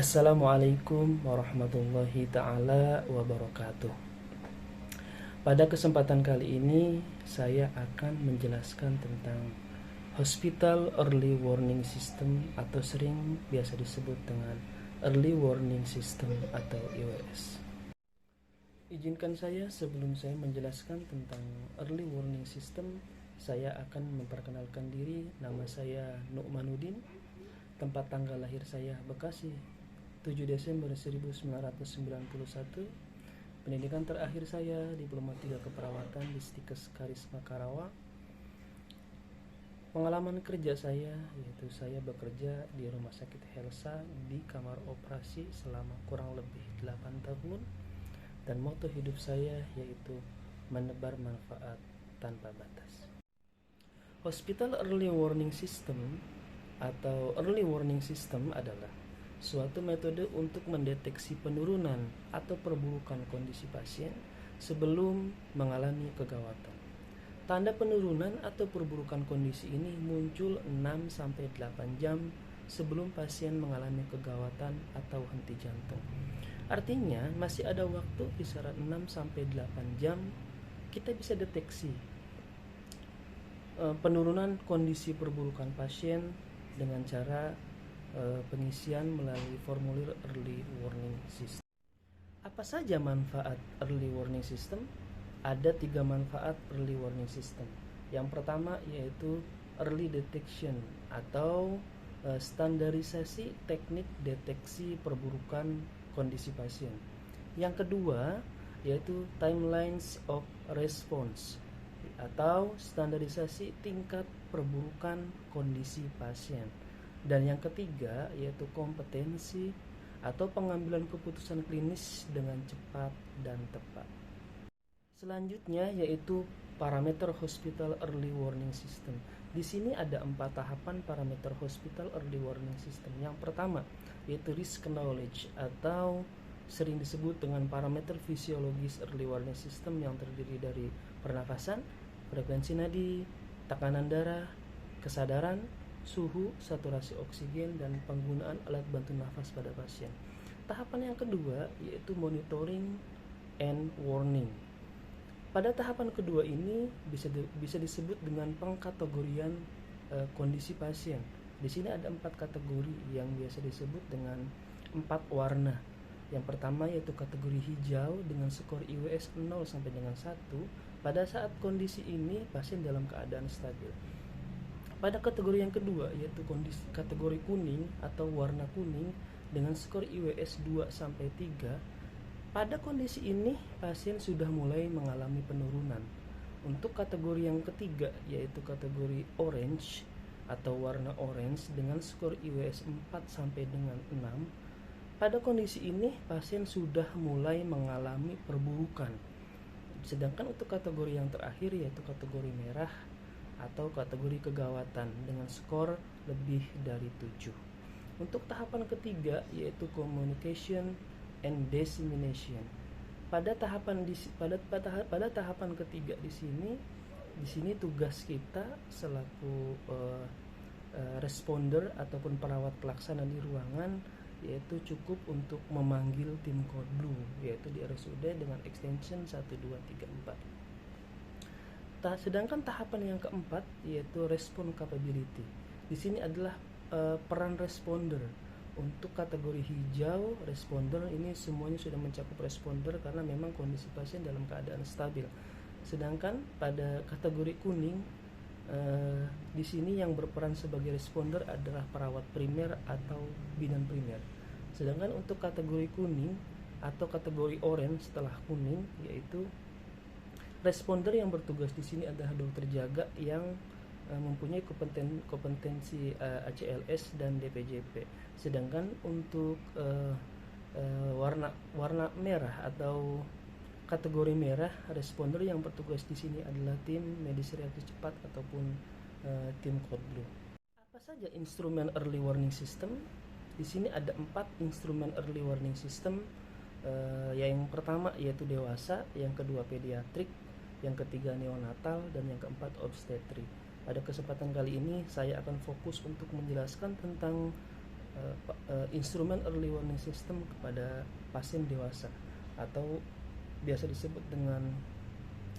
Assalamualaikum warahmatullahi ta'ala wabarakatuh. Pada kesempatan kali ini saya akan menjelaskan tentang Hospital Early Warning System atau sering biasa disebut dengan Early Warning System atau EWS. Izinkan saya sebelum saya menjelaskan tentang Early Warning System, saya akan memperkenalkan diri. Nama saya Nu'manuddin. Tempat tanggal lahir saya Bekasi, 7 Desember 1991. Pendidikan terakhir saya Diploma 3 Keperawatan di Stikes Karisma Karawang. Pengalaman kerja saya yaitu saya bekerja di Rumah Sakit Helsa di kamar operasi selama kurang lebih 8 tahun. Dan moto hidup saya yaitu menebar manfaat tanpa batas. Hospital Early Warning System atau Early Warning System adalah suatu metode untuk mendeteksi penurunan atau perburukan kondisi pasien sebelum mengalami kegawatan. Tanda penurunan atau perburukan kondisi ini muncul 6-8 jam sebelum pasien mengalami kegawatan atau henti jantung. Artinya masih ada waktu kisaran 6-8 jam kita bisa deteksi penurunan kondisi perburukan pasien dengan cara pengisian melalui formulir Early Warning System. Apa saja manfaat Early Warning System? Ada 3 manfaat Early Warning System. Yang pertama yaitu Early Detection atau standarisasi teknik deteksi perburukan kondisi pasien. Yang kedua yaitu Timelines of Response atau standarisasi tingkat perburukan kondisi pasien. Dan yang ketiga yaitu kompetensi atau pengambilan keputusan klinis dengan cepat dan tepat. Selanjutnya yaitu parameter Hospital Early Warning System. Di sini ada 4 tahapan parameter Hospital Early Warning System. Yang pertama yaitu Risk Knowledge atau sering disebut dengan parameter fisiologis Early Warning System yang terdiri dari pernafasan, frekuensi nadi, tekanan darah, kesadaran, suhu, saturasi oksigen, dan penggunaan alat bantu nafas pada pasien. Tahapan yang kedua yaitu monitoring and warning. Pada tahapan kedua ini bisa disebut dengan pengkategorian kondisi pasien. Di sini ada 4 kategori yang biasa disebut dengan 4 warna. Yang pertama yaitu kategori hijau dengan skor IWS 0 sampai dengan 1. Pada saat kondisi ini pasien dalam keadaan stabil. Pada kategori yang kedua yaitu kategori kuning atau warna kuning dengan skor IWS 2 sampai 3. Pada kondisi ini pasien sudah mulai mengalami penurunan. Untuk kategori yang ketiga yaitu kategori orange atau warna orange dengan skor IWS 4 sampai dengan 6. Pada kondisi ini pasien sudah mulai mengalami perburukan. Sedangkan untuk kategori yang terakhir yaitu kategori merah atau kategori kegawatan dengan skor lebih dari 7. Untuk tahapan ketiga yaitu communication and dissemination. Pada tahapan ketiga di sini tugas kita selaku responder ataupun perawat pelaksana di ruangan yaitu cukup untuk memanggil tim code blue yaitu di RSUD dengan extension 1, 2, 3, 4. Sedangkan tahapan yang keempat yaitu respond capability. Di sini adalah peran responder. Untuk kategori hijau, responder ini semuanya sudah mencakup responder karena memang kondisi pasien dalam keadaan stabil. Sedangkan pada kategori kuning, di sini yang berperan sebagai responder adalah perawat primer atau bidan primer. Sedangkan untuk kategori kuning atau kategori orange setelah kuning yaitu responder yang bertugas di sini adalah dokter jaga yang mempunyai kompetensi ACLS dan DPJP. Sedangkan untuk warna merah atau kategori merah, responder yang bertugas di sini adalah tim medis reaksi cepat ataupun tim code blue. Apa saja instrumen early warning system? Di sini ada 4 instrumen early warning system. Yang pertama yaitu dewasa, yang kedua pediatrik, yang ketiga neonatal, dan yang keempat obstetri. Pada kesempatan kali ini saya akan fokus untuk menjelaskan tentang instrumen early warning system kepada pasien dewasa, atau biasa disebut dengan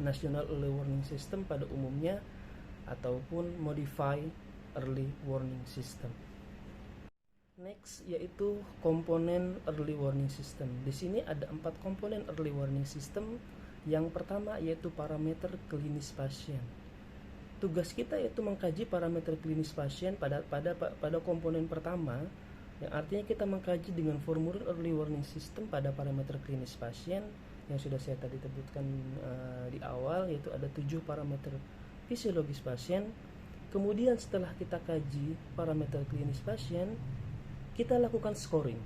National Early Warning System pada umumnya, ataupun Modify Early Warning System. Next yaitu komponen early warning system. Di sini ada 4 komponen early warning system. Yang pertama yaitu parameter klinis pasien. Tugas kita yaitu mengkaji parameter klinis pasien pada komponen pertama, yang artinya kita mengkaji dengan formulir early warning system pada parameter klinis pasien yang sudah saya tadi sebutkan di awal, yaitu ada 7 parameter fisiologis pasien. Kemudian setelah kita kaji parameter klinis pasien, kita lakukan scoring.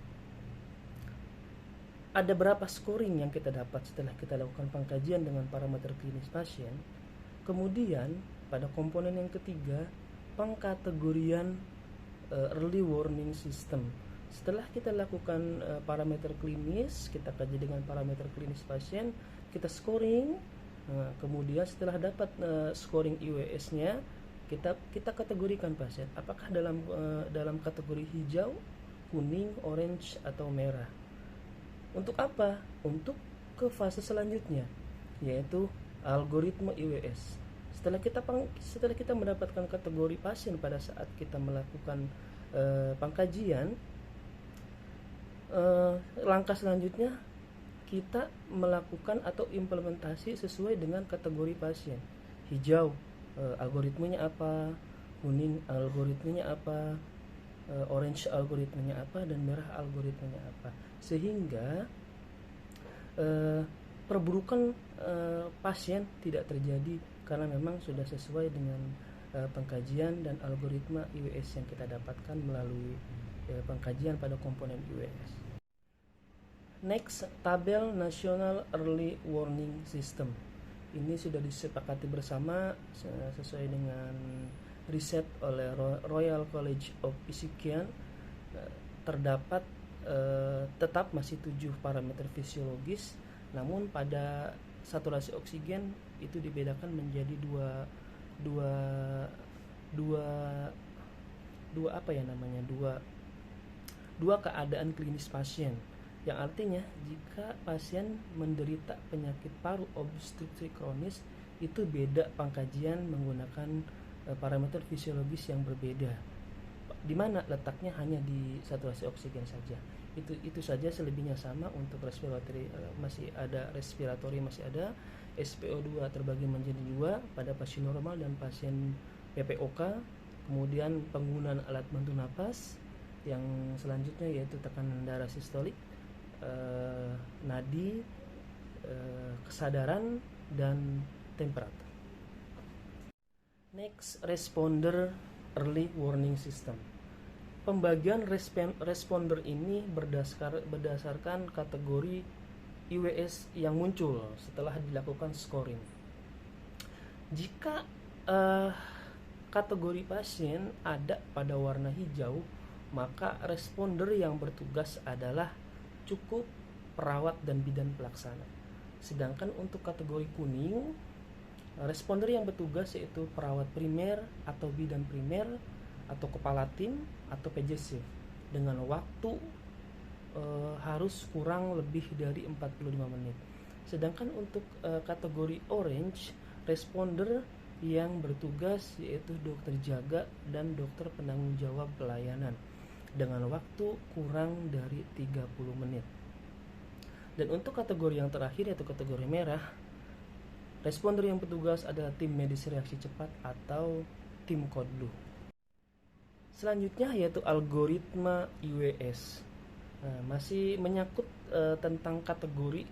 Ada berapa scoring yang kita dapat setelah kita lakukan pengkajian dengan parameter klinis pasien. Kemudian pada komponen yang ketiga, pengkategorian early warning system. Setelah kita lakukan parameter klinis, kita kaji dengan parameter klinis pasien, kita scoring. Kemudian setelah dapat scoring IWS-nya, kita kategorikan pasien apakah dalam kategori hijau, kuning, orange, atau merah. Untuk apa? Untuk ke fase selanjutnya, yaitu algoritma IWS. Setelah kita mendapatkan kategori pasien pada saat kita melakukan pengkajian, langkah selanjutnya kita melakukan atau implementasi sesuai dengan kategori pasien. Hijau, algoritmanya apa, kuning, algoritmanya apa, orange, algoritmanya apa, dan merah, algoritmanya apa, sehingga perburukan pasien tidak terjadi karena memang sudah sesuai dengan pengkajian dan algoritma IWS yang kita dapatkan melalui pengkajian pada komponen IWS. Next, tabel National Early Warning System. Ini sudah disepakati bersama sesuai dengan riset oleh Royal College of Physicians. Terdapat tetap masih 7 parameter fisiologis, namun pada saturasi oksigen itu dibedakan menjadi dua keadaan klinis pasien, yang artinya jika pasien menderita penyakit paru obstruksi kronis, itu beda pengkajian menggunakan parameter fisiologis yang berbeda, di mana letaknya hanya di saturasi oksigen saja. Itu saja, selebihnya sama. Untuk respiratory masih ada, SpO2 terbagi menjadi 2 pada pasien normal dan pasien PPOK. Kemudian penggunaan alat bantu napas. Yang selanjutnya yaitu tekanan darah sistolik, nadi, kesadaran, dan temperatur. Next, responder early warning system. Pembagian responder ini berdasarkan kategori IWS yang muncul setelah dilakukan scoring. Jika kategori pasien ada pada warna hijau, maka responder yang bertugas adalah cukup perawat dan bidan pelaksana. Sedangkan untuk kategori kuning, responder yang bertugas yaitu perawat primer atau bidan primer, atau kepala tim, atau PJC, dengan waktu harus kurang lebih dari 45 menit. Sedangkan untuk kategori orange, responder yang bertugas yaitu dokter jaga dan dokter penanggung jawab pelayanan, dengan waktu kurang dari 30 menit. Dan untuk kategori yang terakhir yaitu kategori merah, responder yang bertugas adalah tim medis reaksi cepat atau tim Kodlu. Selanjutnya yaitu algoritma IWS. Masih menyangkut tentang kategori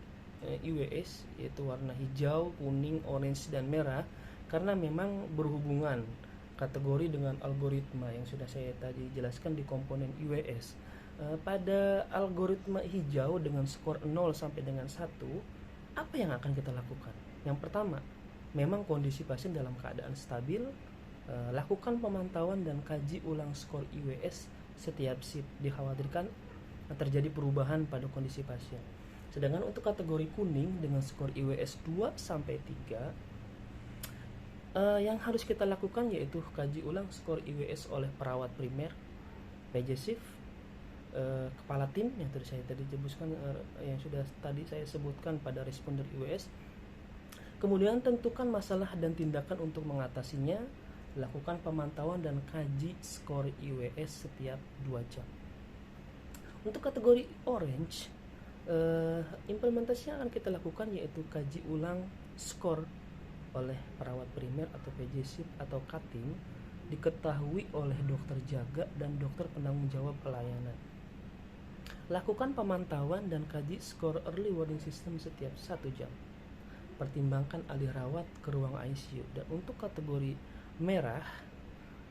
IWS, yaitu warna hijau, kuning, orange, dan merah, karena memang berhubungan kategori dengan algoritma yang sudah saya tadi jelaskan di komponen IWS. Pada algoritma hijau dengan skor 0 sampai dengan 1, apa yang akan kita lakukan? Yang pertama, memang kondisi pasien dalam keadaan stabil. Lakukan pemantauan dan kaji ulang skor IWS setiap shift. Dikhawatirkan terjadi perubahan pada kondisi pasien. Sedangkan untuk kategori kuning dengan skor IWS 2 sampai 3, yang harus kita lakukan yaitu kaji ulang skor IWS oleh perawat primer, PJ shift, kepala tim yang yang sudah tadi saya sebutkan pada responder IWS. Kemudian tentukan masalah dan tindakan untuk mengatasinya. Lakukan pemantauan dan kaji skor IWS setiap 2 jam. Untuk kategori orange, implementasi yang akan kita lakukan yaitu kaji ulang skor oleh perawat primer atau PJSIP atau Katim, diketahui oleh dokter jaga dan dokter penanggung jawab pelayanan. Lakukan pemantauan dan kaji skor early warning system setiap 1 jam. Pertimbangkan alih rawat ke ruang ICU. Dan untuk kategori merah,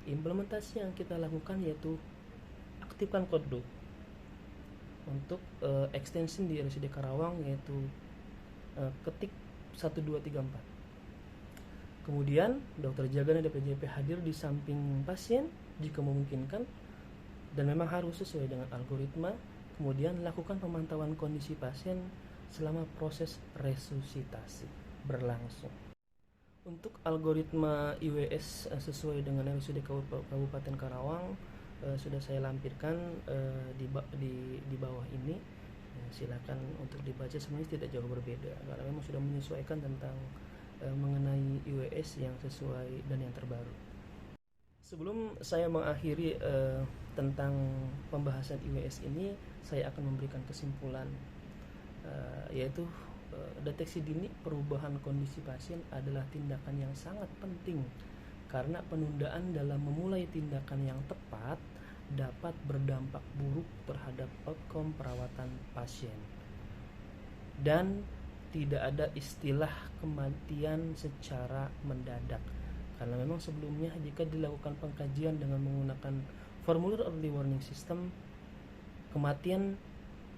implementasi yang kita lakukan yaitu aktifkan kode untuk extension di RSUD Karawang, yaitu ketik 1234. Kemudian dokter jaga dan DPJP hadir di samping pasien jika memungkinkan dan memang harus sesuai dengan algoritma. Kemudian lakukan pemantauan kondisi pasien selama proses resusitasi berlangsung. Untuk algoritma IWS sesuai dengan RSUD Kabupaten Karawang sudah saya lampirkan di bawah ini. Silakan untuk dibaca, sebenarnya tidak jauh berbeda karena memang sudah menyesuaikan tentang mengenai IWS yang sesuai dan yang terbaru. Sebelum saya mengakhiri tentang pembahasan IWS ini, saya akan memberikan kesimpulan yaitu deteksi dini perubahan kondisi pasien adalah tindakan yang sangat penting karena penundaan dalam memulai tindakan yang tepat dapat berdampak buruk terhadap outcome perawatan pasien. Dan tidak ada istilah kematian secara mendadak karena memang sebelumnya jika dilakukan pengkajian dengan menggunakan formulir early warning system,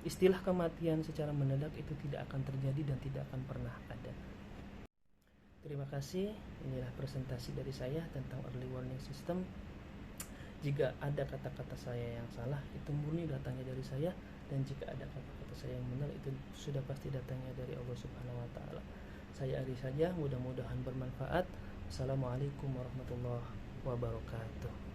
istilah kematian secara mendadak itu tidak akan terjadi dan tidak akan pernah ada. Terima kasih, inilah presentasi dari saya tentang early warning system. Jika ada kata-kata saya yang salah, itu murni datangnya dari saya, dan jika ada kata-kata saya yang benar, itu sudah pasti datangnya dari Allah Subhanahu wa Ta'ala. Saya akhiri saja, mudah-mudahan bermanfaat. Assalamualaikum warahmatullahi wabarakatuh.